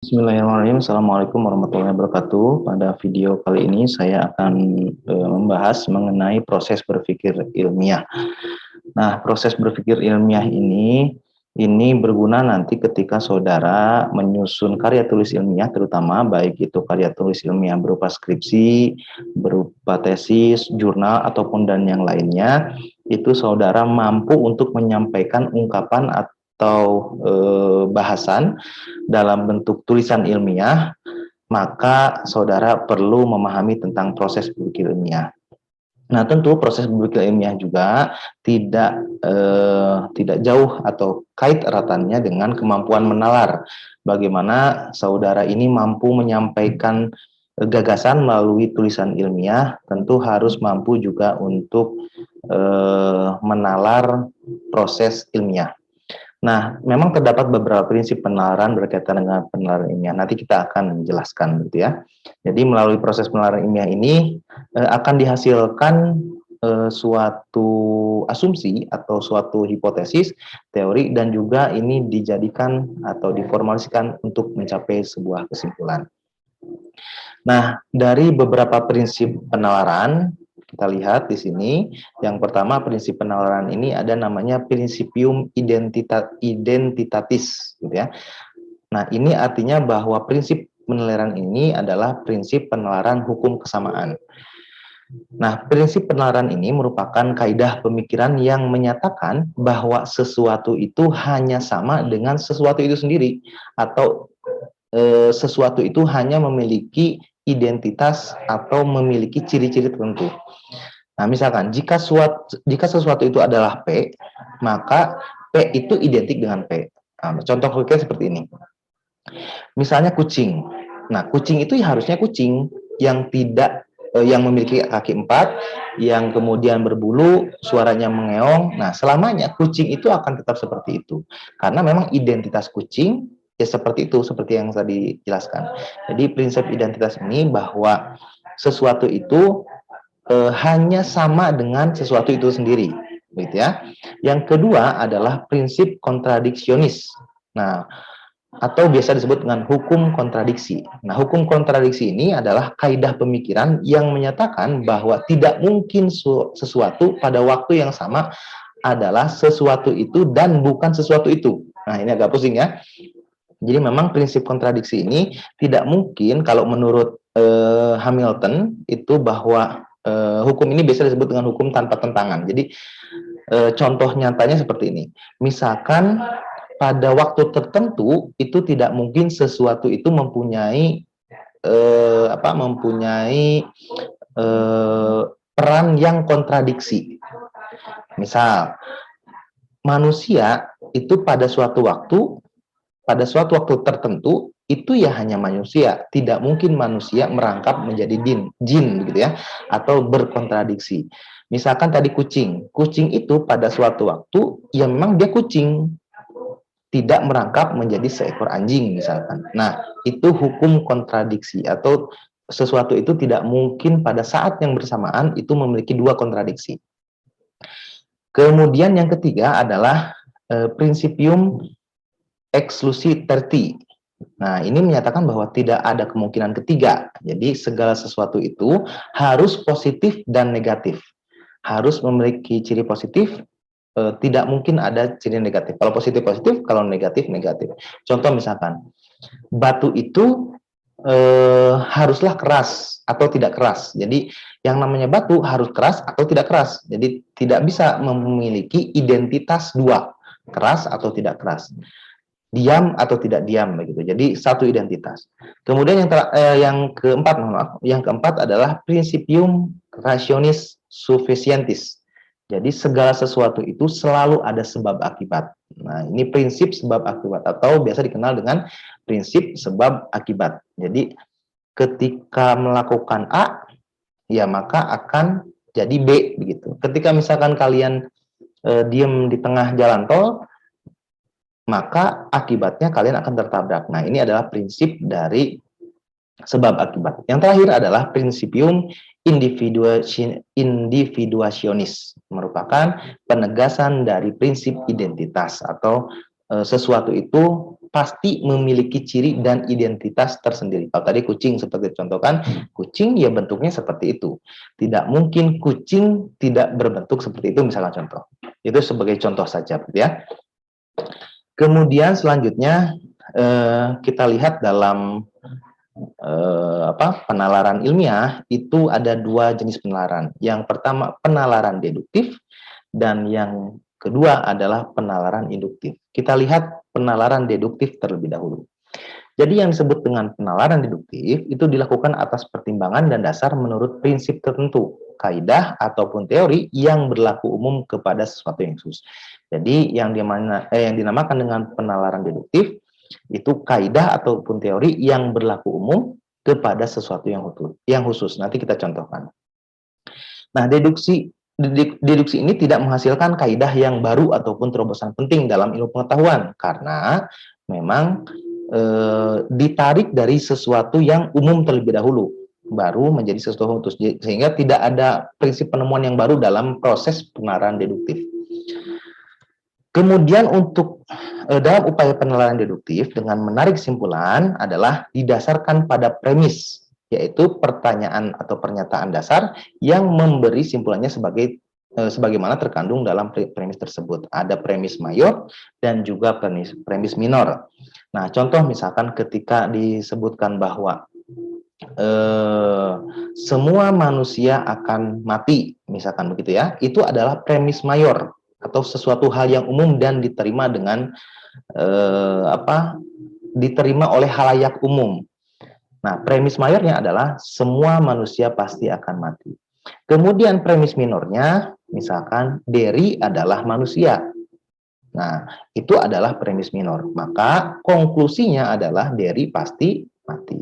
Bismillahirrahmanirrahim. Assalamualaikum warahmatullahi wabarakatuh. Pada video kali ini saya akan membahas mengenai proses berpikir ilmiah. Nah, proses berpikir ilmiah ini berguna nanti ketika saudara menyusun karya tulis ilmiah, terutama baik itu karya tulis ilmiah berupa skripsi, berupa tesis, jurnal ataupun dan yang lainnya, itu saudara mampu untuk menyampaikan ungkapan atau bahasan dalam bentuk tulisan ilmiah, maka saudara perlu memahami tentang proses berpikir ilmiah. Nah, tentu proses berpikir ilmiah juga tidak jauh atau kait eratannya dengan kemampuan menalar. Bagaimana saudara ini mampu menyampaikan gagasan melalui tulisan ilmiah, tentu harus mampu juga untuk menalar proses ilmiah. Nah, memang terdapat beberapa prinsip penalaran berkaitan dengan penalaran ilmiah. Nanti kita akan menjelaskan gitu ya. Jadi melalui proses penalaran ilmiah ini akan dihasilkan suatu asumsi atau suatu hipotesis, teori, dan juga ini dijadikan atau diformulasikan untuk mencapai sebuah kesimpulan. Nah, dari beberapa prinsip penalaran, kita lihat di sini. Yang pertama, prinsip penalaran ini ada namanya Principium Identitatis, gitu ya. Nah, ini artinya bahwa prinsip penalaran ini adalah prinsip penalaran hukum kesamaan. Nah, prinsip penalaran ini merupakan kaidah pemikiran yang menyatakan bahwa sesuatu itu hanya sama dengan sesuatu itu sendiri, atau sesuatu itu hanya memiliki identitas atau memiliki ciri-ciri tertentu. Nah, misalkan jika sesuatu itu adalah P, maka P itu identik dengan P. Nah, contoh konkret seperti ini. Misalnya kucing. Nah, kucing itu harusnya kucing yang tidak yang memiliki kaki 4, yang kemudian berbulu, suaranya mengeong. Nah, selamanya kucing itu akan tetap seperti itu. Karena memang identitas kucing ya seperti itu, seperti yang tadi dijelaskan. Jadi prinsip identitas ini bahwa sesuatu itu hanya sama dengan sesuatu itu sendiri, gitu ya. Yang kedua adalah prinsip kontradiksionis. Nah, atau biasa disebut dengan hukum kontradiksi. Nah, hukum kontradiksi ini adalah kaidah pemikiran yang menyatakan bahwa tidak mungkin sesuatu pada waktu yang sama adalah sesuatu itu dan bukan sesuatu itu. Nah, ini agak pusing ya. Jadi memang prinsip kontradiksi ini tidak mungkin kalau menurut Hamilton itu bahwa hukum ini biasa disebut dengan hukum tanpa tentangan. Jadi contoh nyatanya seperti ini. Misalkan pada waktu tertentu itu tidak mungkin sesuatu itu mempunyai peran yang kontradiksi. Misal manusia itu pada suatu waktu tertentu itu ya hanya manusia, tidak mungkin manusia merangkap menjadi jin begitu ya, atau berkontradiksi. Misalkan tadi kucing itu pada suatu waktu ya memang dia kucing, tidak merangkap menjadi seekor anjing misalkan. Nah, itu hukum kontradiksi, atau sesuatu itu tidak mungkin pada saat yang bersamaan itu memiliki dua kontradiksi. Kemudian yang ketiga adalah Principium Exclusivity. Nah, ini menyatakan bahwa tidak ada kemungkinan ketiga. Jadi, segala sesuatu itu harus positif dan negatif. Harus memiliki ciri positif, tidak mungkin ada ciri negatif. Kalau positif, positif, kalau negatif, negatif. Contoh misalkan, batu itu haruslah keras atau tidak keras. Jadi, yang namanya batu harus keras atau tidak keras. Jadi, tidak bisa memiliki identitas dua, keras atau tidak keras, diam atau tidak diam begitu. Jadi satu identitas. Kemudian yang keempat adalah Principium Rationis Sufficientis. Jadi segala sesuatu itu selalu ada sebab akibat. Nah, ini prinsip sebab akibat atau biasa dikenal dengan prinsip sebab akibat. Jadi ketika melakukan A, ya maka akan jadi B begitu. Ketika misalkan kalian diam di tengah jalan tol, maka akibatnya kalian akan tertabrak. Nah, ini adalah prinsip dari sebab akibat. Yang terakhir adalah Principium Individuationis, merupakan penegasan dari prinsip identitas, atau sesuatu itu pasti memiliki ciri dan identitas tersendiri. Kalau tadi kucing seperti contohkan, kucing ya bentuknya seperti itu. Tidak mungkin kucing tidak berbentuk seperti itu, misalkan contoh. Itu sebagai contoh saja, ya. Kemudian selanjutnya kita lihat dalam penalaran ilmiah itu ada dua jenis penalaran. Yang pertama penalaran deduktif dan yang kedua adalah penalaran induktif. Kita lihat penalaran deduktif terlebih dahulu. Jadi yang disebut dengan penalaran deduktif itu dilakukan atas pertimbangan dan dasar menurut prinsip tertentu, kaidah ataupun teori yang berlaku umum kepada sesuatu yang khusus. Jadi yang dinamakan dengan penalaran deduktif itu kaidah ataupun teori yang berlaku umum kepada sesuatu yang khusus. Nanti kita contohkan. Nah, deduksi ini tidak menghasilkan kaidah yang baru ataupun terobosan penting dalam ilmu pengetahuan karena memang ditarik dari sesuatu yang umum terlebih dahulu baru menjadi sesuatu khusus, sehingga tidak ada prinsip penemuan yang baru dalam proses penalaran deduktif. Kemudian untuk dalam upaya penalaran deduktif dengan menarik kesimpulan adalah didasarkan pada premis, yaitu pertanyaan atau pernyataan dasar yang memberi simpulannya sebagaimana terkandung dalam premis tersebut. Ada premis mayor dan juga premis minor. Nah, contoh misalkan ketika disebutkan bahwa semua manusia akan mati, misalkan begitu ya, itu adalah premis mayor atau sesuatu hal yang umum dan diterima dengan diterima oleh halayak umum. Nah, premis mayornya adalah semua manusia pasti akan mati. Kemudian premis minornya, misalkan Derry adalah manusia. Nah, itu adalah premis minor. Maka konklusinya adalah Derry pasti mati.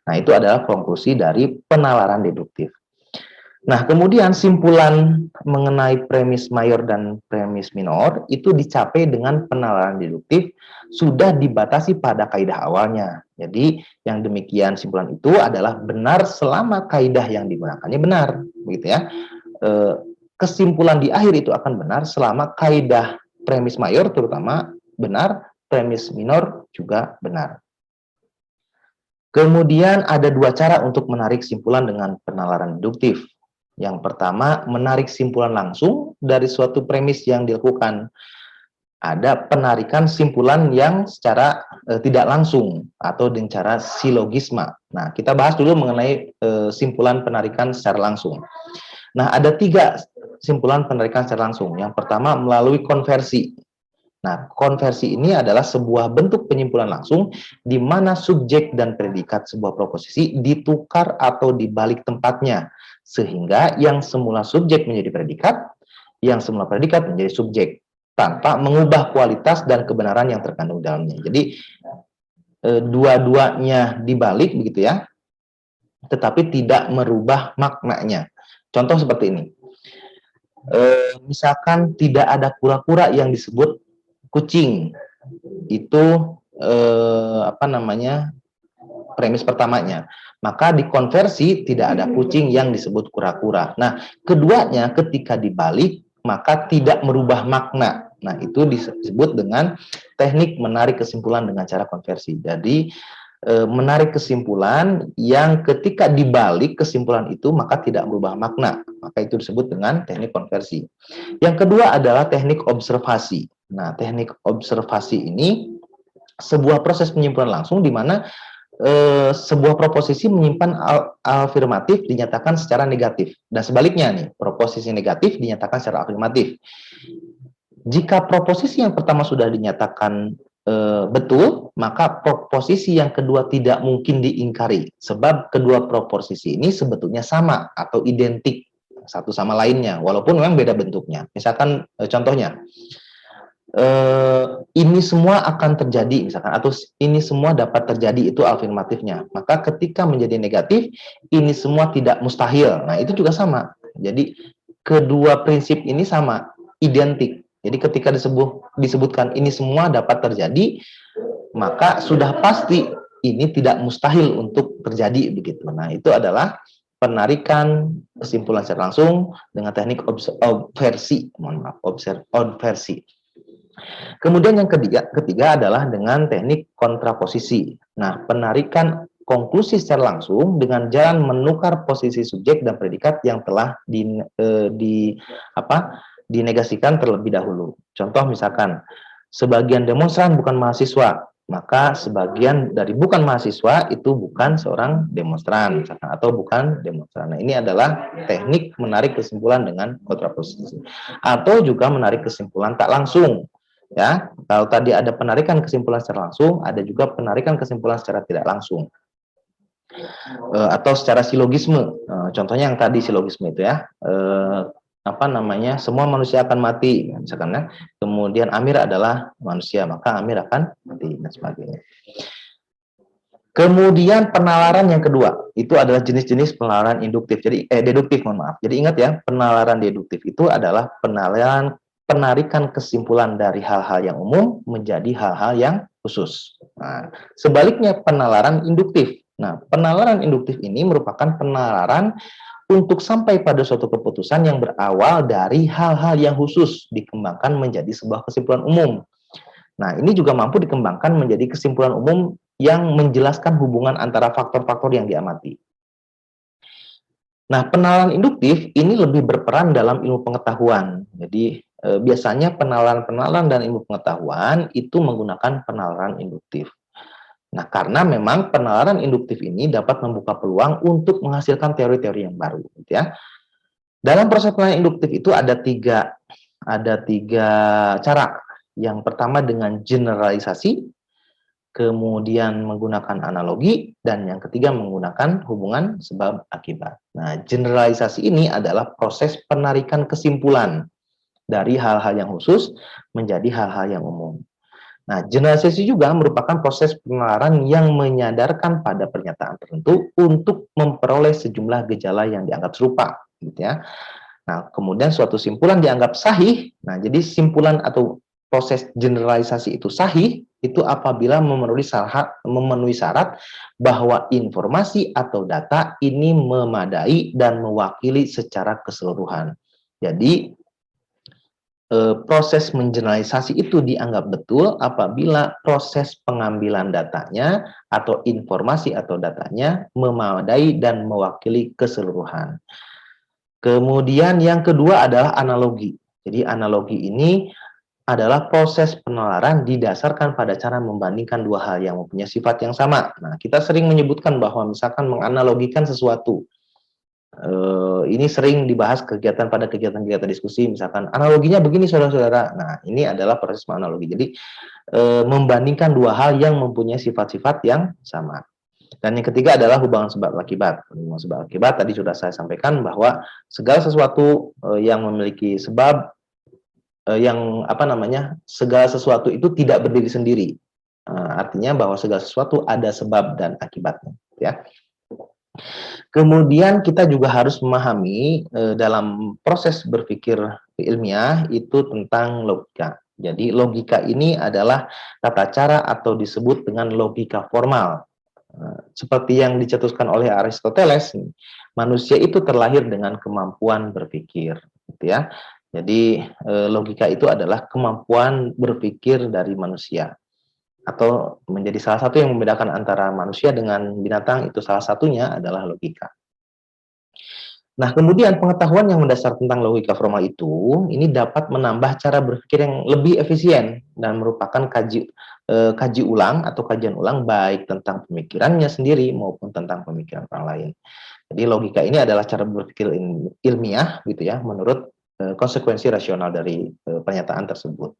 Nah, itu adalah konklusi dari penalaran deduktif. Nah, kemudian simpulan mengenai premis mayor dan premis minor itu dicapai dengan penalaran deduktif sudah dibatasi pada kaidah awalnya. Jadi, yang demikian simpulan itu adalah benar selama kaidah yang digunakannya benar, begitu ya. Kesimpulan di akhir itu akan benar selama kaidah premis mayor terutama benar, premis minor juga benar. Kemudian ada dua cara untuk menarik simpulan dengan penalaran deduktif. Yang pertama, menarik simpulan langsung dari suatu premis yang dilakukan. Ada penarikan simpulan yang secara tidak langsung atau dengan cara silogisma. Nah, kita bahas dulu mengenai simpulan penarikan secara langsung. Nah, ada tiga simpulan penarikan secara langsung. Yang pertama, melalui konversi. Nah, konversi ini adalah sebuah bentuk penyimpulan langsung di mana subjek dan predikat sebuah proposisi ditukar atau dibalik tempatnya, sehingga yang semula subjek menjadi predikat, yang semula predikat menjadi subjek, tanpa mengubah kualitas dan kebenaran yang terkandung dalamnya. Jadi, dua-duanya dibalik, begitu ya, tetapi tidak merubah maknanya. Contoh seperti ini. Misalkan tidak ada kura-kura yang disebut kucing, itu premis pertamanya. Maka dikonversi tidak ada kucing yang disebut kura-kura. Nah, keduanya ketika dibalik maka tidak merubah makna. Nah, itu disebut dengan teknik menarik kesimpulan dengan cara konversi. Jadi menarik kesimpulan yang ketika dibalik kesimpulan itu maka tidak merubah makna. Maka itu disebut dengan teknik konversi. Yang kedua adalah teknik observasi. Nah, teknik observasi ini sebuah proses penyimpulan langsung di mana sebuah proposisi menyimpan afirmatif dinyatakan secara negatif. Dan sebaliknya nih, proposisi negatif dinyatakan secara afirmatif. Jika proposisi yang pertama sudah dinyatakan betul, maka proposisi yang kedua tidak mungkin diingkari. Sebab kedua proposisi ini sebetulnya sama atau identik satu sama lainnya, walaupun memang beda bentuknya. Misalkan contohnya, ini semua akan terjadi misalkan, atau ini semua dapat terjadi, itu afirmatifnya. Maka ketika menjadi negatif, ini semua tidak mustahil. Nah, itu juga sama. Jadi kedua prinsip ini sama, identik. Jadi ketika disebutkan ini semua dapat terjadi, maka sudah pasti ini tidak mustahil untuk terjadi begitu. Nah, itu adalah penarikan kesimpulan secara langsung dengan teknik obversi. Obversi. Kemudian yang ketiga adalah dengan teknik kontraposisi. Nah, penarikan konklusi secara langsung dengan jalan menukar posisi subjek dan predikat yang telah dinegasikan terlebih dahulu. Contoh misalkan, sebagian demonstran bukan mahasiswa, maka sebagian dari bukan mahasiswa itu bukan seorang demonstran, misalkan, atau bukan demonstran. Nah, ini adalah teknik menarik kesimpulan dengan kontraposisi. Atau juga menarik kesimpulan tak langsung. Ya, kalau tadi ada penarikan kesimpulan secara langsung, ada juga penarikan kesimpulan secara tidak langsung, atau secara silogisme. Contohnya yang tadi silogisme itu ya, semua manusia akan mati, misalkan ya. Kemudian Amir adalah manusia, maka Amir akan mati dan sebagainya. Kemudian penalaran yang kedua itu adalah jenis-jenis penalaran induktif. Jadi deduktif, mohon maaf. Jadi ingat ya, penalaran deduktif itu adalah penarikan kesimpulan dari hal-hal yang umum menjadi hal-hal yang khusus. Nah, sebaliknya penalaran induktif. Nah, penalaran induktif ini merupakan penalaran untuk sampai pada suatu keputusan yang berawal dari hal-hal yang khusus dikembangkan menjadi sebuah kesimpulan umum. Nah, ini juga mampu dikembangkan menjadi kesimpulan umum yang menjelaskan hubungan antara faktor-faktor yang diamati. Nah, penalaran induktif ini lebih berperan dalam ilmu pengetahuan. Jadi, biasanya penalaran-penalaran dan ilmu pengetahuan itu menggunakan penalaran induktif. Nah, karena memang penalaran induktif ini dapat membuka peluang untuk menghasilkan teori-teori yang baru, gitu ya. Dalam proses penalaran induktif itu ada tiga cara. Yang pertama dengan generalisasi, kemudian menggunakan analogi, dan yang ketiga menggunakan hubungan sebab akibat. Nah, generalisasi ini adalah proses penarikan kesimpulan dari hal-hal yang khusus menjadi hal-hal yang umum. Nah, generalisasi juga merupakan proses penalaran yang menyadarkan pada pernyataan tertentu untuk memperoleh sejumlah gejala yang dianggap serupa, gitu ya. Nah, kemudian suatu simpulan dianggap sahih. Nah, jadi simpulan atau proses generalisasi itu sahih itu apabila memenuhi syarat bahwa informasi atau data ini memadai dan mewakili secara keseluruhan. Jadi proses mengeneralisasi itu dianggap betul apabila proses pengambilan datanya atau informasi atau datanya memadai dan mewakili keseluruhan. Kemudian yang kedua adalah analogi. Jadi analogi ini adalah proses penalaran didasarkan pada cara membandingkan dua hal yang mempunyai sifat yang sama. Nah, kita sering menyebutkan bahwa misalkan menganalogikan sesuatu. Ini sering dibahas pada kegiatan-kegiatan diskusi, misalkan analoginya begini saudara-saudara. Nah, ini adalah proses menganalogi. Jadi membandingkan dua hal yang mempunyai sifat-sifat yang sama. Dan yang ketiga adalah hubungan sebab akibat. Hubungan sebab akibat tadi sudah saya sampaikan bahwa segala sesuatu yang memiliki sebab segala sesuatu itu tidak berdiri sendiri. Artinya bahwa segala sesuatu ada sebab dan akibatnya, ya. Kemudian kita juga harus memahami dalam proses berpikir ilmiah itu tentang logika. Jadi logika ini adalah tata cara atau disebut dengan logika formal. Seperti yang dicetuskan oleh Aristoteles, manusia itu terlahir dengan kemampuan berpikir, gitu ya. Jadi logika itu adalah kemampuan berpikir dari manusia, atau menjadi salah satu yang membedakan antara manusia dengan binatang, itu salah satunya adalah logika. Nah, kemudian pengetahuan yang mendasar tentang logika formal itu ini dapat menambah cara berpikir yang lebih efisien dan merupakan kaji ulang atau kajian ulang baik tentang pemikirannya sendiri maupun tentang pemikiran orang lain. Jadi logika ini adalah cara berpikir ilmiah, gitu ya, menurut konsekuensi rasional dari pernyataan tersebut.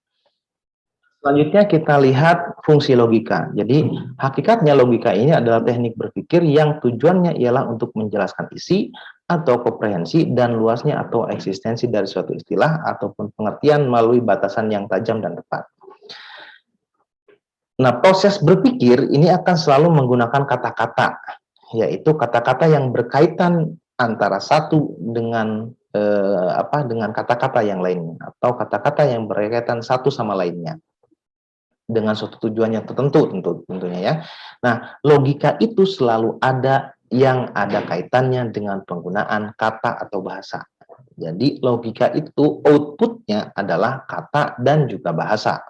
Selanjutnya kita lihat fungsi logika. Jadi hakikatnya logika ini adalah teknik berpikir yang tujuannya ialah untuk menjelaskan isi atau komprehensi dan luasnya atau eksistensi dari suatu istilah ataupun pengertian melalui batasan yang tajam dan tepat. Nah, proses berpikir ini akan selalu menggunakan kata-kata, yaitu kata-kata yang berkaitan antara satu dengan dengan kata-kata yang lainnya, atau kata-kata yang berkaitan satu sama lainnya dengan suatu tujuan yang tertentu tentunya ya. Nah, logika itu selalu ada yang ada kaitannya dengan penggunaan kata atau bahasa. Jadi logika itu outputnya adalah kata dan juga bahasa.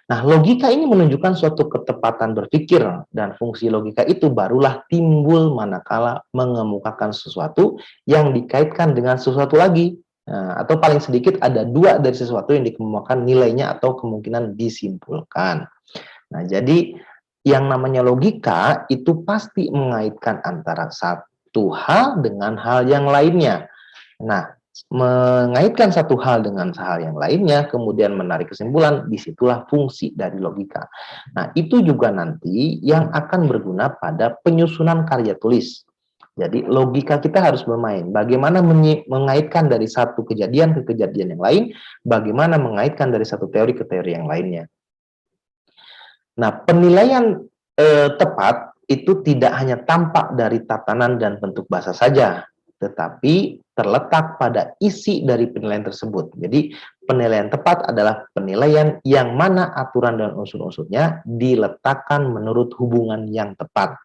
Nah, logika ini menunjukkan suatu ketepatan berpikir, dan fungsi logika itu barulah timbul manakala mengemukakan sesuatu yang dikaitkan dengan sesuatu lagi. Nah, atau paling sedikit ada dua dari sesuatu yang dikemukakan nilainya atau kemungkinan disimpulkan. Nah, jadi yang namanya logika itu pasti mengaitkan antara satu hal dengan hal yang lainnya. Nah, mengaitkan satu hal dengan hal yang lainnya, kemudian menarik kesimpulan, disitulah fungsi dari logika. Nah, itu juga nanti yang akan berguna pada penyusunan karya tulis. Jadi, logika kita harus bermain. Bagaimana mengaitkan dari satu kejadian ke kejadian yang lain, bagaimana mengaitkan dari satu teori ke teori yang lainnya. Nah, penilaian tepat itu tidak hanya tampak dari tatanan dan bentuk bahasa saja, tetapi terletak pada isi dari penilaian tersebut. Jadi, penilaian tepat adalah penilaian yang mana aturan dan unsur-unsurnya diletakkan menurut hubungan yang tepat.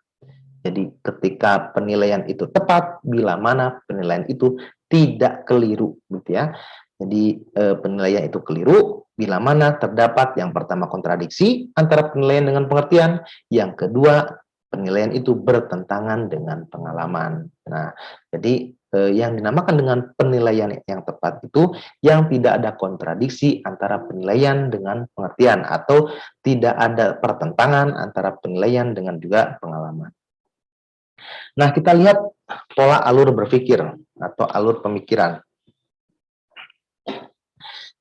Jadi, ketika penilaian itu tepat, bila mana penilaian itu tidak keliru, gitu ya. Jadi, penilaian itu keliru bila mana terdapat yang pertama kontradiksi antara penilaian dengan pengertian, yang kedua penilaian itu bertentangan dengan pengalaman. Nah, jadi yang dinamakan dengan penilaian yang tepat itu yang tidak ada kontradiksi antara penilaian dengan pengertian, atau tidak ada pertentangan antara penilaian dengan juga pengalaman. Nah, kita lihat pola alur berpikir atau alur pemikiran.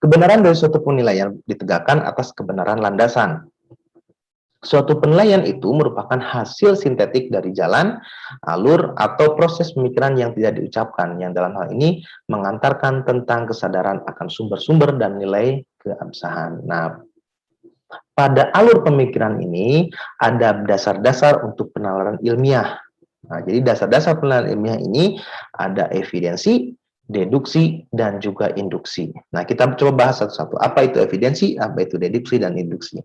Kebenaran dari suatu penilaian ditegakkan atas kebenaran landasan. Suatu penilaian itu merupakan hasil sintetik dari jalan, alur, atau proses pemikiran yang tidak diucapkan, yang dalam hal ini mengantarkan tentang kesadaran akan sumber-sumber dan nilai keabsahan. Nah, pada alur pemikiran ini ada dasar-dasar untuk penalaran ilmiah. Nah, jadi dasar-dasar penilaian ilmiah ini ada evidensi, deduksi, dan juga induksi. Nah, kita coba bahas satu-satu. Apa itu evidensi, apa itu deduksi, dan induksi.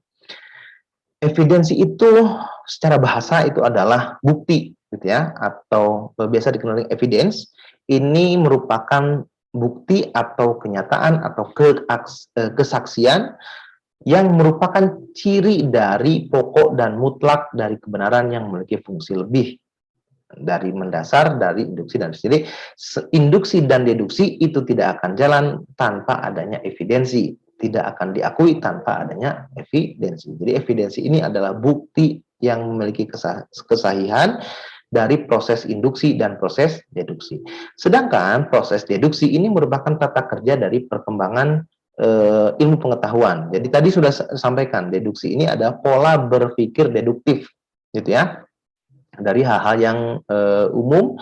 Evidensi itu secara bahasa itu adalah bukti, gitu ya, atau biasa dikenal dengan evidence. Ini merupakan bukti atau kenyataan atau kesaksian yang merupakan ciri dari pokok dan mutlak dari kebenaran yang memiliki fungsi lebih dari mendasar dari induksi dan deduksi. Induksi dan deduksi itu tidak akan jalan tanpa adanya evidensi, tidak akan diakui tanpa adanya evidensi. Jadi evidensi ini adalah bukti yang memiliki kesahihan dari proses induksi dan proses deduksi. Sedangkan proses deduksi ini merupakan tata kerja dari perkembangan ilmu pengetahuan. Jadi tadi sudah sampaikan, deduksi ini adalah pola berpikir deduktif, gitu ya, dari hal-hal yang umum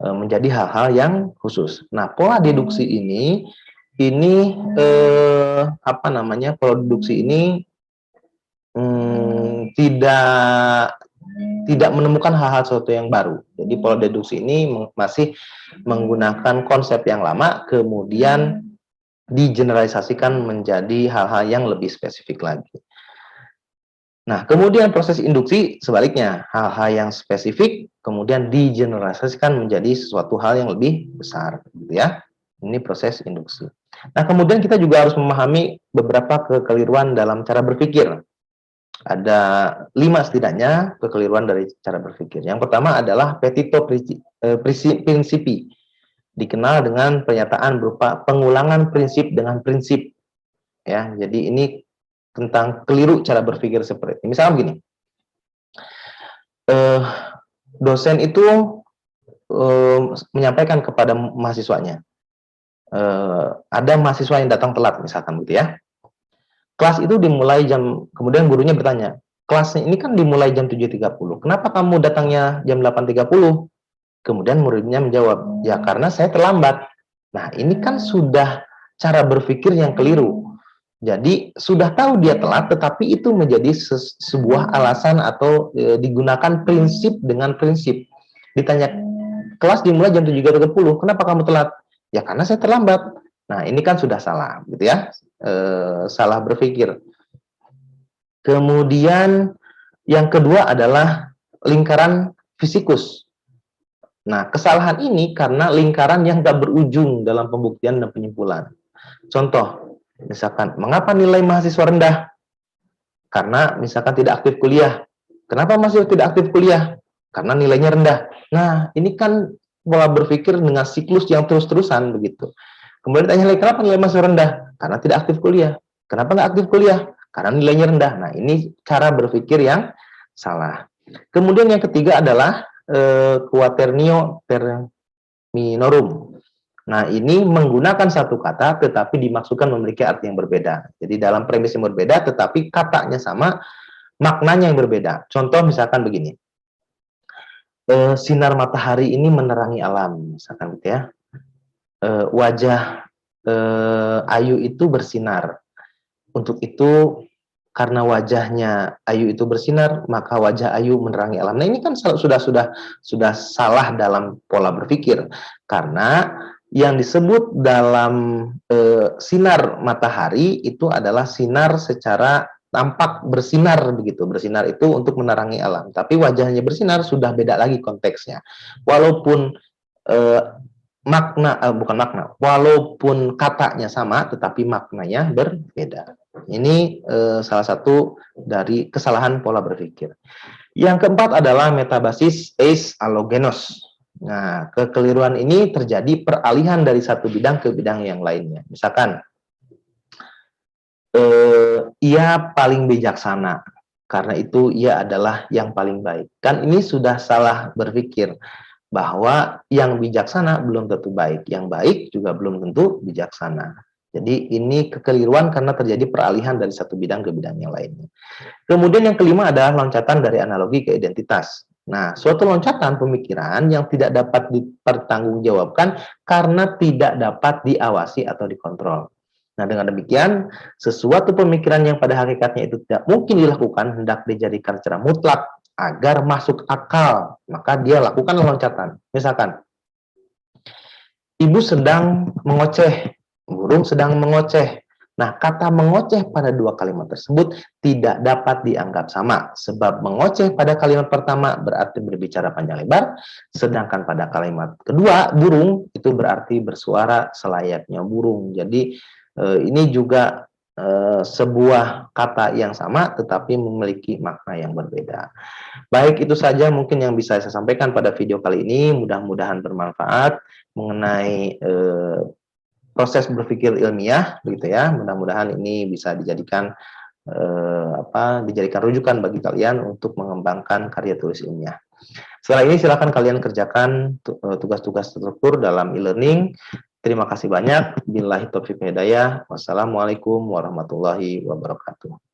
menjadi hal-hal yang khusus. Nah, pola deduksi ini apa namanya? Pola deduksi ini tidak menemukan hal-hal sesuatu yang baru. Jadi pola deduksi ini masih menggunakan konsep yang lama, kemudian digeneralisasikan menjadi hal-hal yang lebih spesifik lagi. Nah, kemudian proses induksi sebaliknya, hal-hal yang spesifik kemudian digeneralisasikan menjadi sesuatu hal yang lebih besar, gitu ya. Ini proses induksi. Nah, kemudian kita juga harus memahami beberapa kekeliruan dalam cara berpikir. Ada 5 setidaknya kekeliruan dari cara berpikir. Yang pertama adalah petito principi, dikenal dengan pernyataan berupa pengulangan prinsip dengan prinsip. Ya, jadi ini tentang keliru cara berpikir seperti ini. Misalnya begini, dosen itu menyampaikan kepada mahasiswanya, ada mahasiswa yang datang telat misalkan gitu ya. Kelas itu dimulai kemudian gurunya bertanya, kelasnya ini kan dimulai jam 7.30, kenapa kamu datangnya jam 8.30? Kemudian muridnya menjawab, ya karena saya terlambat. Nah, ini kan sudah cara berpikir yang keliru. Jadi sudah tahu dia telat, tetapi itu menjadi sebuah alasan atau digunakan prinsip dengan prinsip. Ditanya, kelas dimulai jam 7.30, kenapa kamu telat? Ya karena saya terlambat. Nah, ini kan sudah salah, gitu ya. Salah berpikir. Kemudian yang kedua adalah lingkaran fisikus. Nah, kesalahan ini karena lingkaran yang tak berujung dalam pembuktian dan penyimpulan. Contoh, misalkan, mengapa nilai mahasiswa rendah? Karena misalkan tidak aktif kuliah. Kenapa masih tidak aktif kuliah? Karena nilainya rendah. Nah, ini kan pola berpikir dengan siklus yang terus-terusan begitu. Kemudian ditanya lagi, kenapa nilai masih rendah? Karena tidak aktif kuliah. Kenapa nggak aktif kuliah? Karena nilainya rendah. Nah, ini cara berpikir yang salah. Kemudian yang ketiga adalah quaternio terminorum. Nah, ini menggunakan satu kata tetapi dimaksudkan memiliki arti yang berbeda. Jadi dalam premis yang berbeda tetapi katanya sama, maknanya yang berbeda. Contoh misalkan begini. Sinar matahari ini menerangi alam, misalkan gitu ya. Wajah Ayu itu bersinar. Untuk itu, karena wajahnya Ayu itu bersinar, maka wajah Ayu menerangi alam. Nah, ini kan sudah salah dalam pola berpikir, karena yang disebut dalam sinar matahari itu adalah sinar secara tampak bersinar begitu. Bersinar itu untuk menerangi alam. Tapi wajahnya bersinar sudah beda lagi konteksnya. Walaupun bukan makna, walaupun katanya sama, tetapi maknanya berbeda. Ini salah satu dari kesalahan pola berpikir. Yang keempat adalah metabasis eis allogenos. Nah, kekeliruan ini terjadi peralihan dari satu bidang ke bidang yang lainnya. Misalkan, ia paling bijaksana, karena itu ia adalah yang paling baik. Kan ini sudah salah berpikir, bahwa yang bijaksana belum tentu baik, yang baik juga belum tentu bijaksana. Jadi ini kekeliruan karena terjadi peralihan dari satu bidang ke bidang yang lainnya. Kemudian yang kelima adalah loncatan dari analogi ke identitas. Nah, suatu loncatan pemikiran yang tidak dapat dipertanggungjawabkan karena tidak dapat diawasi atau dikontrol. Nah, dengan demikian, sesuatu pemikiran yang pada hakikatnya itu tidak mungkin dilakukan hendak dijadikan secara mutlak agar masuk akal, maka dia lakukan loncatan. Misalkan, ibu sedang mengoceh, burung sedang mengoceh. Nah, kata mengoceh pada dua kalimat tersebut tidak dapat dianggap sama, sebab mengoceh pada kalimat pertama berarti berbicara panjang lebar, sedangkan pada kalimat kedua, burung, itu berarti bersuara selayaknya burung. Jadi, ini juga sebuah kata yang sama, tetapi memiliki makna yang berbeda. Baik, itu saja mungkin yang bisa saya sampaikan pada video kali ini. Mudah-mudahan bermanfaat mengenai proses berpikir ilmiah, begitu ya. Mudah-mudahan ini bisa dijadikan dijadikan rujukan bagi kalian untuk mengembangkan karya tulis ilmiah. Setelah ini silakan kalian kerjakan tugas-tugas terstruktur dalam e-learning. Terima kasih banyak. Billahi taufiq hidayah. Wassalamualaikum warahmatullahi wabarakatuh.